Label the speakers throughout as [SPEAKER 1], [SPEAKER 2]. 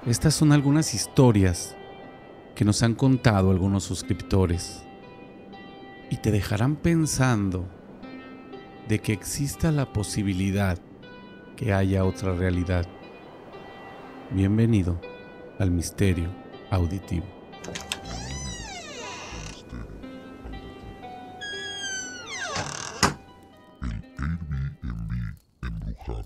[SPEAKER 1] Estas son algunas historias que nos han contado algunos suscriptores y te dejarán pensando de que exista la posibilidad que haya otra realidad. Bienvenido al misterio auditivo.
[SPEAKER 2] El Airbnb embrujado.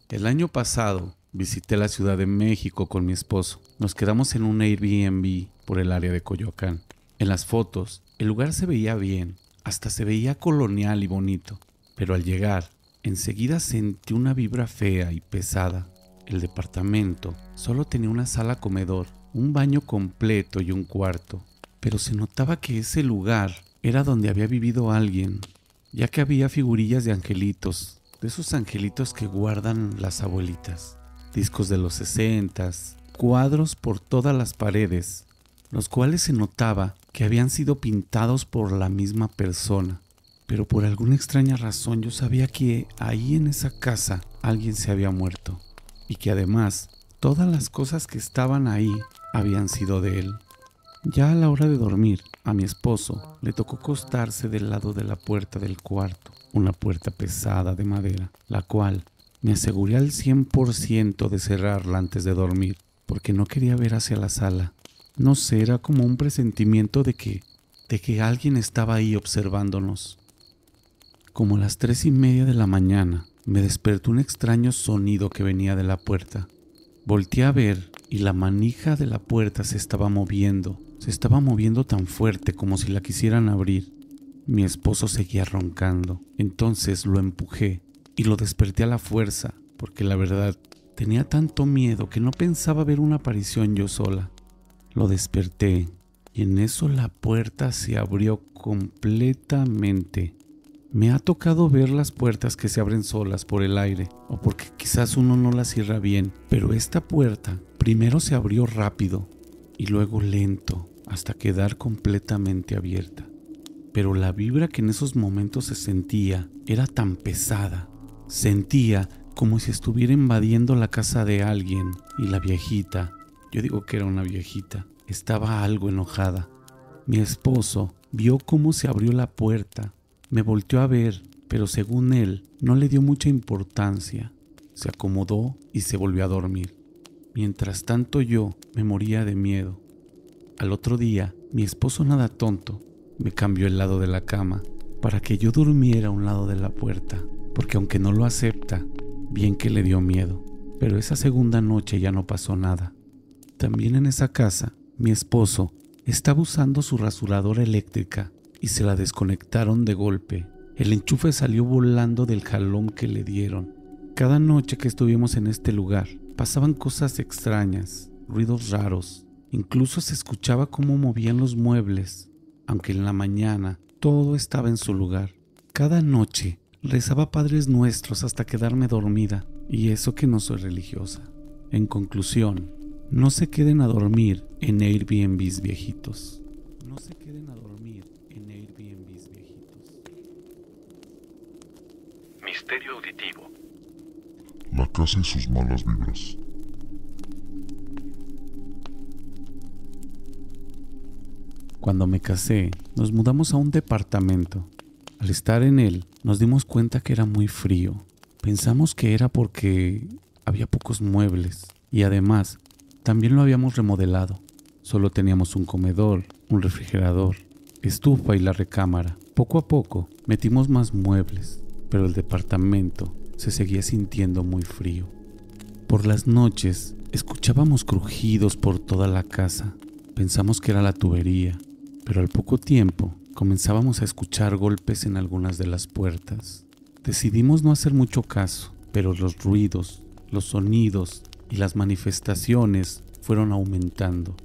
[SPEAKER 1] El año pasado visité la Ciudad de México con mi esposo. Nos quedamos en un Airbnb por el área de Coyoacán. En las fotos, el lugar se veía bien, hasta se veía colonial y bonito. Pero al llegar, enseguida sentí una vibra fea y pesada. El departamento solo tenía una sala comedor, un baño completo y un cuarto. Pero se notaba que ese lugar era donde había vivido alguien, ya que había figurillas de angelitos, de esos angelitos que guardan las abuelitas, discos de los 60s, cuadros por todas las paredes, los cuales se notaba que habían sido pintados por la misma persona. Pero por alguna extraña razón yo sabía que ahí en esa casa alguien se había muerto y que además todas las cosas que estaban ahí habían sido de él. Ya a la hora de dormir, a mi esposo le tocó acostarse del lado de la puerta del cuarto, una puerta pesada de madera, la cual me aseguré al 100% de cerrarla antes de dormir, porque no quería ver hacia la sala. No sé, era como un presentimiento de que alguien estaba ahí observándonos. Como a las 3:30 de la mañana, me despertó un extraño sonido que venía de la puerta. Volteé a ver y la manija de la puerta se estaba moviendo tan fuerte como si la quisieran abrir. Mi esposo seguía roncando, entonces lo empujé y lo desperté a la fuerza, porque la verdad tenía tanto miedo que no pensaba ver una aparición yo sola. Lo desperté y en eso la puerta se abrió completamente. Me ha tocado ver las puertas que se abren solas por el aire, o porque quizás uno no las cierra bien, pero esta puerta primero se abrió rápido y luego lento hasta quedar completamente abierta. Pero la vibra que en esos momentos se sentía era tan pesada. Sentía como si estuviera invadiendo la casa de alguien y la viejita, yo digo que era una viejita, estaba algo enojada. Mi esposo vio cómo se abrió la puerta. Me volteó a ver, pero según él, no le dio mucha importancia. Se acomodó y se volvió a dormir. Mientras tanto yo me moría de miedo. Al otro día, mi esposo nada tonto, me cambió el lado de la cama para que yo durmiera a un lado de la puerta, porque aunque no lo acepta, bien que le dio miedo. Pero esa segunda noche ya no pasó nada. También en esa casa, mi esposo estaba usando su rasuradora eléctrica y se la desconectaron de golpe. El enchufe salió volando del jalón que le dieron. Cada noche que estuvimos en este lugar, pasaban cosas extrañas, ruidos raros. Incluso se escuchaba cómo movían los muebles, aunque en la mañana todo estaba en su lugar. Cada noche rezaba Padres Nuestros hasta quedarme dormida, y eso que no soy religiosa. En conclusión, no se queden a dormir en Airbnbs viejitos. No se queden a dormir en Airbnbs viejitos.
[SPEAKER 3] Misterio auditivo.
[SPEAKER 2] La casa y sus malas vibras.
[SPEAKER 1] Cuando me casé, nos mudamos a un departamento. Al estar en él, nos dimos cuenta que era muy frío. Pensamos que era porque había pocos muebles y además también lo habíamos remodelado. Solo teníamos un comedor, un refrigerador, estufa y la recámara. Poco a poco metimos más muebles, pero el departamento se seguía sintiendo muy frío. Por las noches escuchábamos crujidos por toda la casa. Pensamos que era la tubería, pero al poco tiempo comenzábamos a escuchar golpes en algunas de las puertas. Decidimos no hacer mucho caso, pero los ruidos, los sonidos y las manifestaciones fueron aumentando.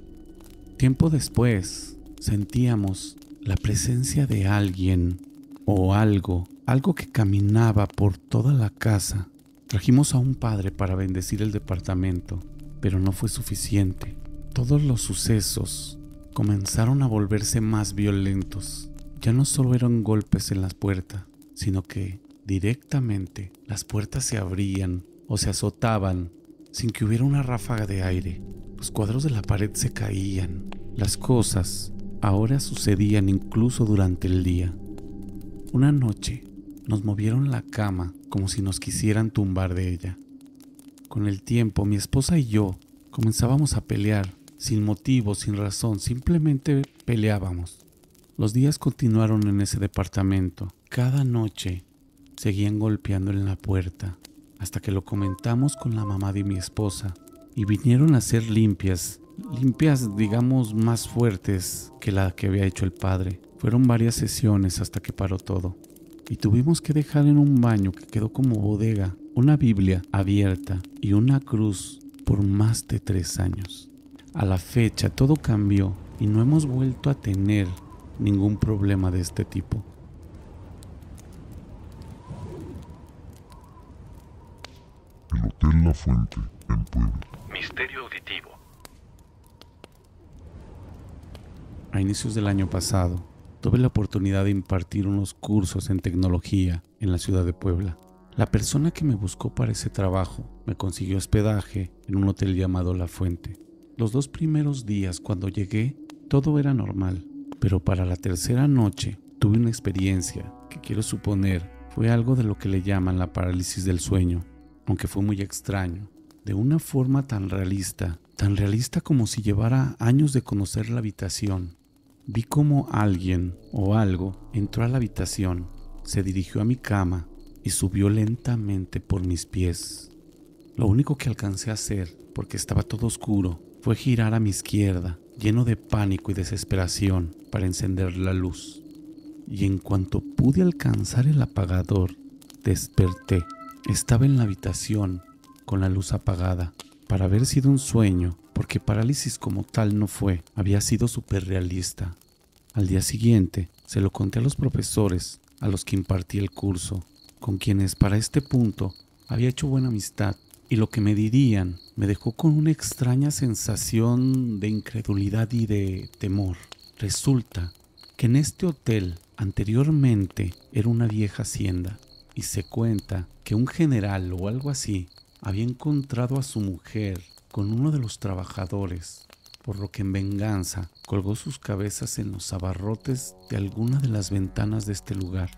[SPEAKER 1] Tiempo después sentíamos la presencia de alguien o algo que caminaba por toda la casa. Trajimos a un padre para bendecir el departamento, pero no fue suficiente. Todos los sucesos comenzaron a volverse más violentos. Ya no solo eran golpes en las puertas, sino que directamente las puertas se abrían o se azotaban sin que hubiera una ráfaga de aire. Los cuadros de la pared se caían. Las cosas ahora sucedían incluso durante el día. Una noche nos movieron la cama como si nos quisieran tumbar de ella. Con el tiempo, mi esposa y yo comenzábamos a pelear, sin motivo, sin razón, simplemente peleábamos. Los días continuaron en ese departamento. Cada noche seguían golpeando en la puerta, hasta que lo comentamos con la mamá de mi esposa y vinieron a hacer limpias digamos más fuertes que la que había hecho el padre. Fueron varias sesiones hasta que paró todo y tuvimos que dejar en un baño que quedó como bodega una Biblia abierta y una cruz por más de 3 años. A la fecha todo cambió y no hemos vuelto a tener ningún problema de este tipo.
[SPEAKER 2] El Hotel La Fuente, en Puebla.
[SPEAKER 3] Misterio auditivo.
[SPEAKER 1] A inicios del año pasado, tuve la oportunidad de impartir unos cursos en tecnología en la ciudad de Puebla. La persona que me buscó para ese trabajo me consiguió hospedaje en un hotel llamado La Fuente. Los 2 primeros días cuando llegué, todo era normal, pero para la tercera noche tuve una experiencia que quiero suponer fue algo de lo que le llaman la parálisis del sueño, aunque fue muy extraño, de una forma tan realista como si llevara años de conocer la habitación. Vi como alguien o algo entró a la habitación, se dirigió a mi cama y subió lentamente por mis pies. Lo único que alcancé a hacer, porque estaba todo oscuro, fue girar a mi izquierda, lleno de pánico y desesperación, para encender la luz. Y en cuanto pude alcanzar el apagador, desperté. Estaba en la habitación con la luz apagada. Para haber sido un sueño, porque parálisis como tal no fue, había sido súper realista. Al día siguiente se lo conté a los profesores a los que impartí el curso, con quienes para este punto había hecho buena amistad, y lo que me dirían me dejó con una extraña sensación de incredulidad y de temor. Resulta que en este hotel anteriormente era una vieja hacienda, y se cuenta que un general o algo así había encontrado a su mujer con uno de los trabajadores, por lo que en venganza colgó sus cabezas en los abarrotes de alguna de las ventanas de este lugar.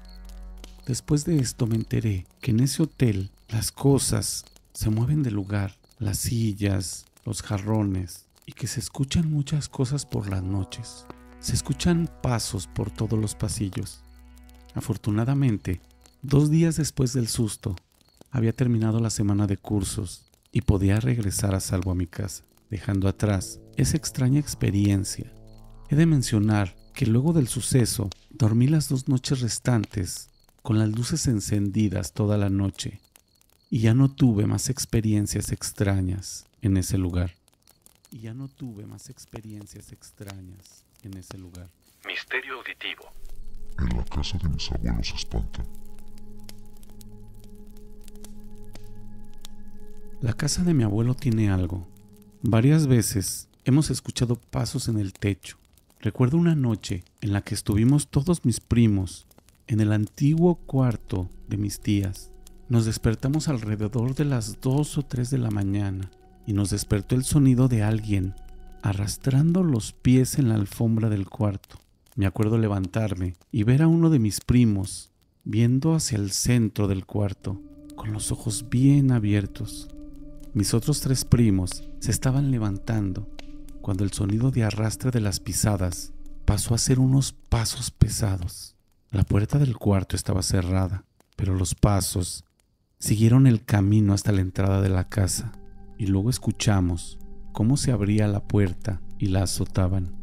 [SPEAKER 1] Después de esto me enteré que en ese hotel las cosas se mueven de lugar, las sillas, los jarrones, y que se escuchan muchas cosas por las noches. Se escuchan pasos por todos los pasillos. Afortunadamente, 2 días después del susto, había terminado la semana de cursos y podía regresar a salvo a mi casa, dejando atrás esa extraña experiencia. He de mencionar que luego del suceso dormí las 2 noches restantes con las luces encendidas toda la noche y ya no tuve más experiencias extrañas en ese lugar.
[SPEAKER 3] Misterio auditivo.
[SPEAKER 2] En la casa de mis abuelos se espantan.
[SPEAKER 1] La casa de mi abuelo tiene algo. Varias veces hemos escuchado pasos en el techo. Recuerdo una noche en la que estuvimos todos mis primos en el antiguo cuarto de mis tías. Nos despertamos alrededor de las 2 o 3 de la mañana y nos despertó el sonido de alguien arrastrando los pies en la alfombra del cuarto. Me acuerdo levantarme y ver a uno de mis primos viendo hacia el centro del cuarto, con los ojos bien abiertos. Mis otros 3 primos se estaban levantando cuando el sonido de arrastre de las pisadas pasó a ser unos pasos pesados. La puerta del cuarto estaba cerrada, pero los pasos siguieron el camino hasta la entrada de la casa y luego escuchamos cómo se abría la puerta y la azotaban.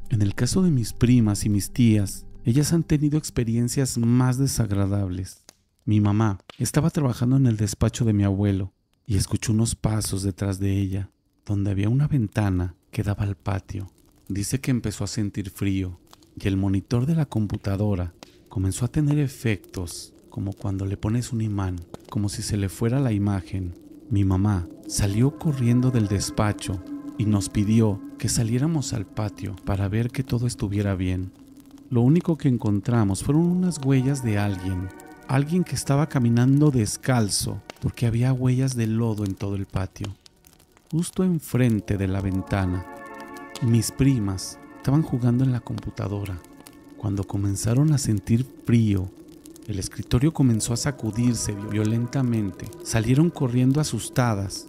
[SPEAKER 1] En el caso de mis primas y mis tías, ellas han tenido experiencias más desagradables. Mi mamá estaba trabajando en el despacho de mi abuelo y escuchó unos pasos detrás de ella, donde había una ventana que daba al patio. Dice que empezó a sentir frío y el monitor de la computadora comenzó a tener efectos como cuando le pones un imán, como si se le fuera la imagen. Mi mamá salió corriendo del despacho y nos pidió que saliéramos al patio para ver que todo estuviera bien. Lo único que encontramos fueron unas huellas de alguien alguien que estaba caminando descalzo porque había huellas de lodo en todo el patio, justo enfrente de la ventana. Mis primas estaban jugando en la computadora. Cuando comenzaron a sentir frío, el escritorio comenzó a sacudirse violentamente. Salieron corriendo asustadas.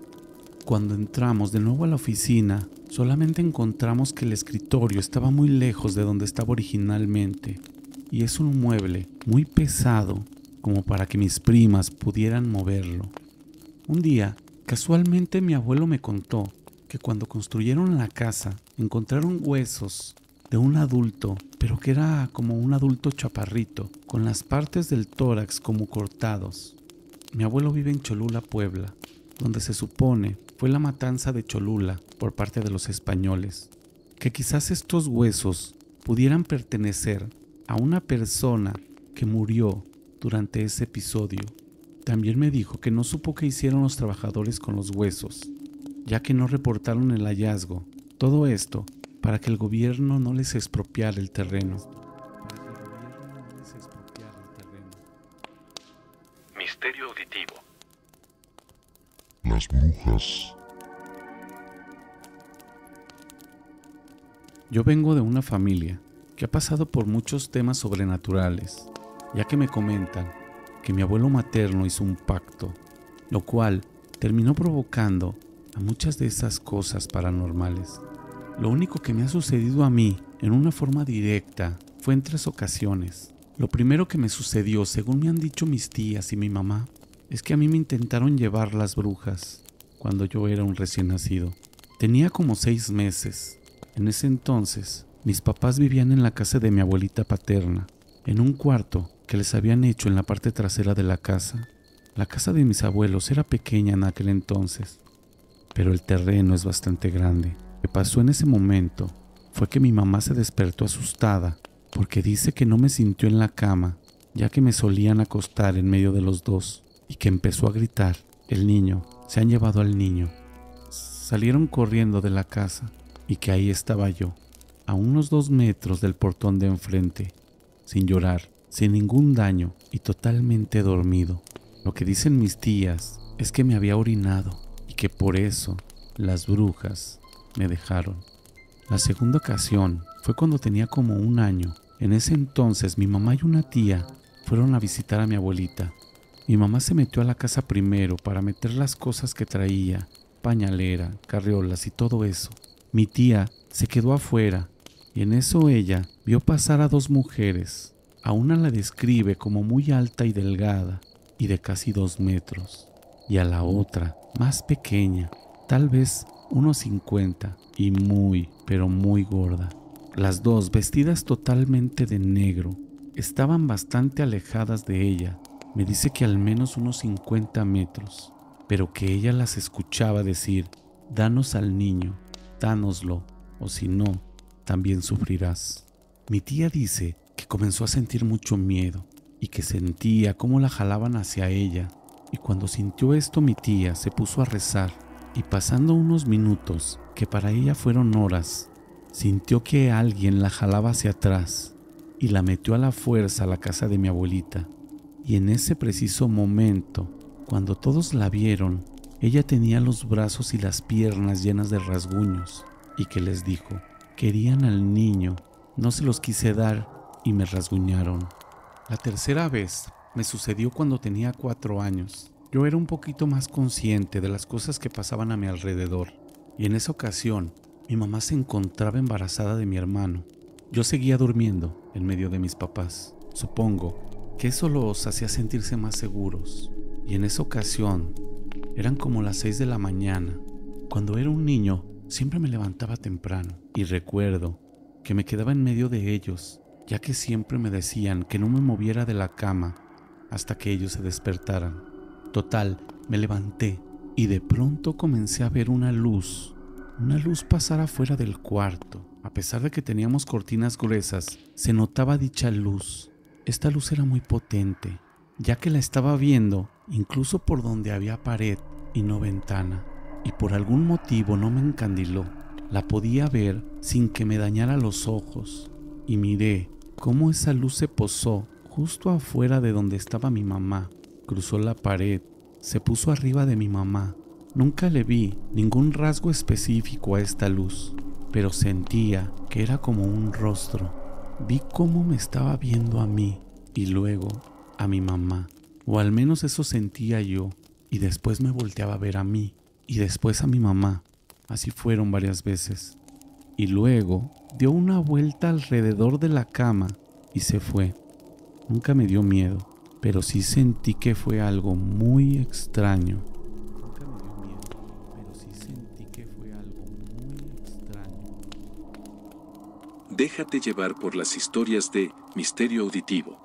[SPEAKER 1] Cuando entramos de nuevo a la oficina, solamente encontramos que el escritorio estaba muy lejos de donde estaba originalmente, y es un mueble muy pesado como para que mis primas pudieran moverlo. Un día, casualmente mi abuelo me contó que cuando construyeron la casa encontraron huesos de un adulto, pero que era como un adulto chaparrito, con las partes del tórax como cortados. Mi abuelo vive en Cholula, Puebla, donde se supone fue la matanza de Cholula por parte de los españoles, que quizás estos huesos pudieran pertenecer a una persona que murió durante ese episodio. También me dijo que no supo qué hicieron los trabajadores con los huesos, ya que no reportaron el hallazgo. Todo esto para que el gobierno no les expropiara el terreno.
[SPEAKER 3] Misterio auditivo.
[SPEAKER 2] Las brujas.
[SPEAKER 1] Yo vengo de una familia que ha pasado por muchos temas sobrenaturales, ya que me comentan que mi abuelo materno hizo un pacto, lo cual terminó provocando a muchas de esas cosas paranormales. Lo único que me ha sucedido a mí en una forma directa fue en 3 ocasiones. Lo primero que me sucedió, según me han dicho mis tías y mi mamá, es que a mí me intentaron llevar las brujas cuando yo era un recién nacido. Tenía como 6 meses. En ese entonces, mis papás vivían en la casa de mi abuelita paterna, en un cuarto que les habían hecho en la parte trasera de la casa. La casa de mis abuelos era pequeña en aquel entonces, pero el terreno es bastante grande. Lo que pasó en ese momento fue que mi mamá se despertó asustada porque dice que no me sintió en la cama, ya que me solían acostar en medio de los dos, y que empezó a gritar: "El niño, se han llevado al niño". Salieron corriendo de la casa y que ahí estaba yo, a unos 2 metros del portón de enfrente, sin llorar, sin ningún daño y totalmente dormido. Lo que dicen mis tías es que me había orinado y que por eso las brujas me dejaron. La segunda ocasión fue cuando tenía como 1 año. En ese entonces mi mamá y una tía fueron a visitar a mi abuelita. Mi mamá se metió a la casa primero para meter las cosas que traía, pañalera, carriolas y todo eso. Mi tía se quedó afuera y en eso ella vio pasar a 2 mujeres. A una la describe como muy alta y delgada y de casi 2 metros, y a la otra más pequeña, tal vez unos 50, y muy, pero muy gorda. Las 2 vestidas totalmente de negro, estaban bastante alejadas de ella. Me dice que al menos unos 50 metros, pero que ella las escuchaba decir: "Danos al niño, dánoslo, o si no, también sufrirás". Mi tía dice que comenzó a sentir mucho miedo y que sentía cómo la jalaban hacia ella, y cuando sintió esto mi tía se puso a rezar, y pasando unos minutos, que para ella fueron horas, sintió que alguien la jalaba hacia atrás y la metió a la fuerza a la casa de mi abuelita. Y en ese preciso momento, cuando todos la vieron, ella tenía los brazos y las piernas llenas de rasguños, y que les dijo: "Querían al niño, no se los quise dar y me rasguñaron". La tercera vez me sucedió cuando tenía 4 años. Yo era un poquito más consciente de las cosas que pasaban a mi alrededor, y en esa ocasión mi mamá se encontraba embarazada de mi hermano. Yo seguía durmiendo en medio de mis papás. Supongo que eso los hacía sentirse más seguros, y en esa ocasión eran como las 6 de la mañana. Cuando era un niño siempre me levantaba temprano, y recuerdo que me quedaba en medio de ellos, ya que siempre me decían que no me moviera de la cama hasta que ellos se despertaran. Total, me levanté y de pronto comencé a ver una luz pasar afuera del cuarto. A pesar de que teníamos cortinas gruesas, se notaba dicha luz. Esta luz era muy potente, ya que la estaba viendo incluso por donde había pared y no ventana, y por algún motivo no me encandiló. La podía ver sin que me dañara los ojos, y miré cómo esa luz se posó justo afuera de donde estaba mi mamá. Cruzó la pared, se puso arriba de mi mamá. Nunca le vi ningún rasgo específico a esta luz, pero sentía que era como un rostro. Vi cómo me estaba viendo a mí y luego a mi mamá, o al menos eso sentía yo, y después me volteaba a ver a mí y después a mi mamá. Así fueron varias veces. Y luego dio una vuelta alrededor de la cama y se fue. Nunca me dio miedo, pero sí sentí que fue algo muy extraño. Nunca me dio miedo, pero sí sentí que fue algo muy extraño.
[SPEAKER 3] Déjate llevar por las historias de Misterio Auditivo.